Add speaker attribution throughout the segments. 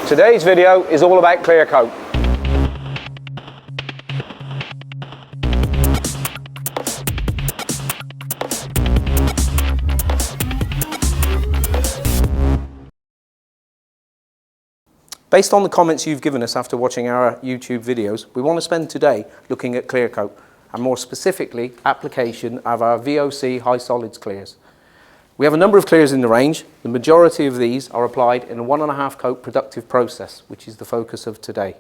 Speaker 1: Today's video is all about clear coat. Based on the comments you've given us after watching our YouTube videos, we want to spend today looking at clear coat, and more specifically, application of our VOC high solids clears. We have a number of clears in the range. The majority of these are applied in a 1.5 coat productive process, which is the focus of today.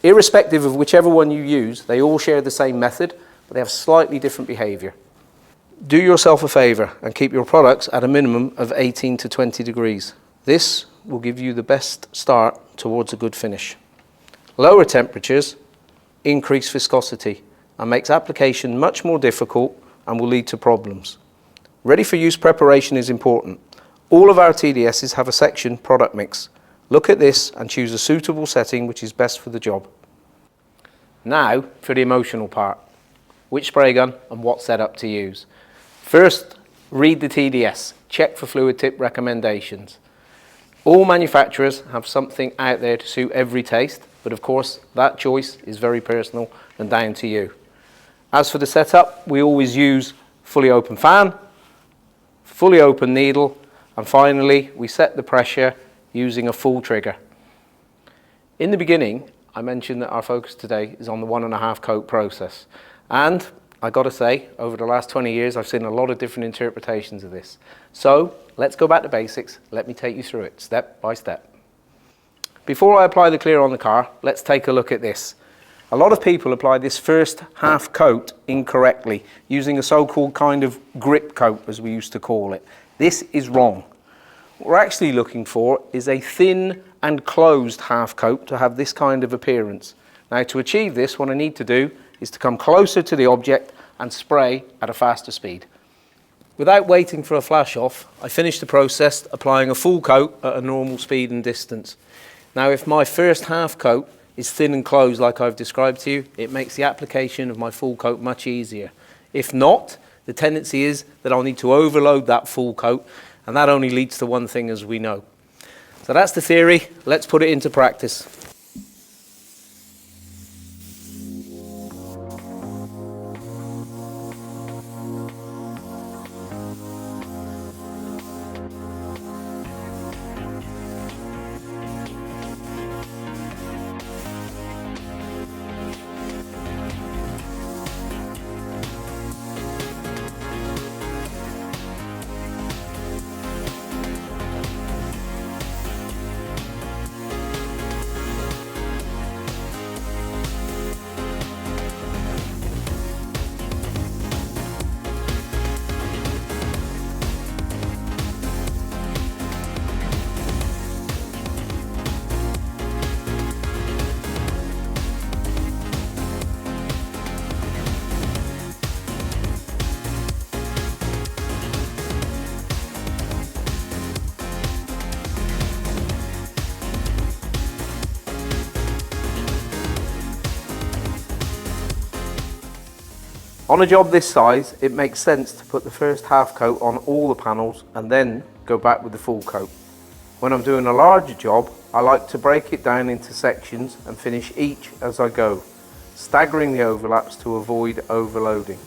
Speaker 1: Irrespective of whichever one you use, they all share the same method, but they have slightly different behaviour. Do yourself a favour and keep your products at a minimum of 18 to 20 degrees. This will give you the best start towards a good finish. Lower temperatures increase viscosity and makes application much more difficult and will lead to problems. Ready for use preparation is important. All of our TDSs have a section product mix. Look at this and choose a suitable setting which is best for the job. Now for the emotional part. Which spray gun and what setup to use. First, read the TDS. Check for fluid tip recommendations. All manufacturers have something out there to suit every taste, but of course that choice is very personal and down to you. As for the setup, we always use fully open fan, fully open needle, and finally we set the pressure using a full trigger. In the beginning, I mentioned that our focus today is on the 1.5 coat process, and I got to say, over the last 20 years I've seen a lot of different interpretations of this. So let's go back to basics. Let me take you through it step by step. Before I apply the clear on the car, let's take a look at this. A lot of people apply this first half coat incorrectly, using a so-called kind of grip coat, as we used to call it. This is wrong. What we're actually looking for is a thin and closed half coat to have this kind of appearance. Now, to achieve this, what I need to do is to come closer to the object and spray at a faster speed. Without waiting for a flash off, I finish the process applying a full coat at a normal speed and distance. Now, if my first half coat is thin and closed like I've described to you, it makes the application of my full coat much easier. If not, the tendency is that I'll need to overload that full coat, and that only leads to one thing, as we know. So that's the theory. Let's put it into practice. On a job this size, it makes sense to put the first half coat on all the panels and then go back with the full coat. When I'm doing a larger job, I like to break it down into sections and finish each as I go, staggering the overlaps to avoid overloading.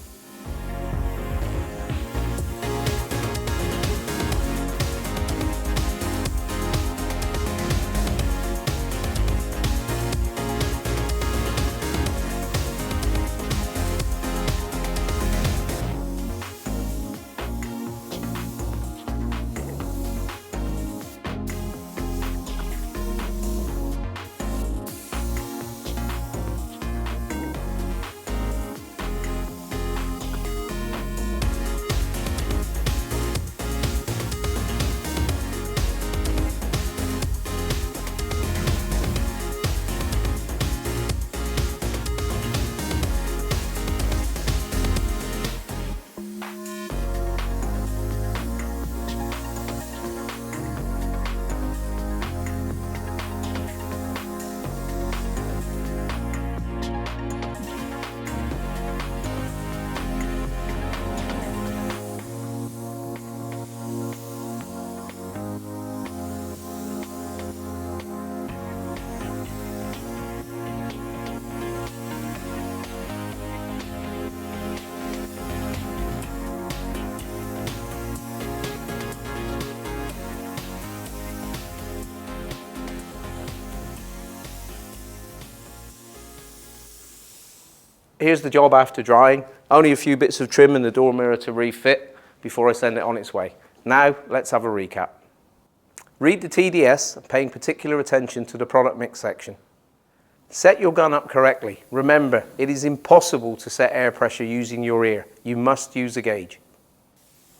Speaker 1: Here's the job after drying. Only a few bits of trim and the door mirror to refit before I send it on its way. Now, let's have a recap. Read the TDS, paying particular attention to the product mix section. Set your gun up correctly. Remember, it is impossible to set air pressure using your ear. You must use a gauge.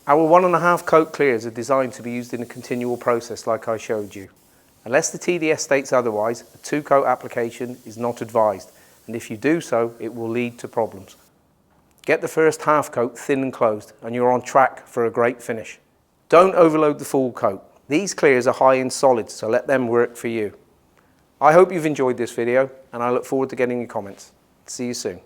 Speaker 1: Our 1.5 coat clears are designed to be used in a continual process like I showed you. Unless the TDS states otherwise, a 2-coat application is not advised, and if you do so, it will lead to problems. Get the first half coat thin and closed, and you're on track for a great finish. Don't overload the full coat. These clears are high in solids, so let them work for you. I hope you've enjoyed this video, and I look forward to getting your comments. See you soon.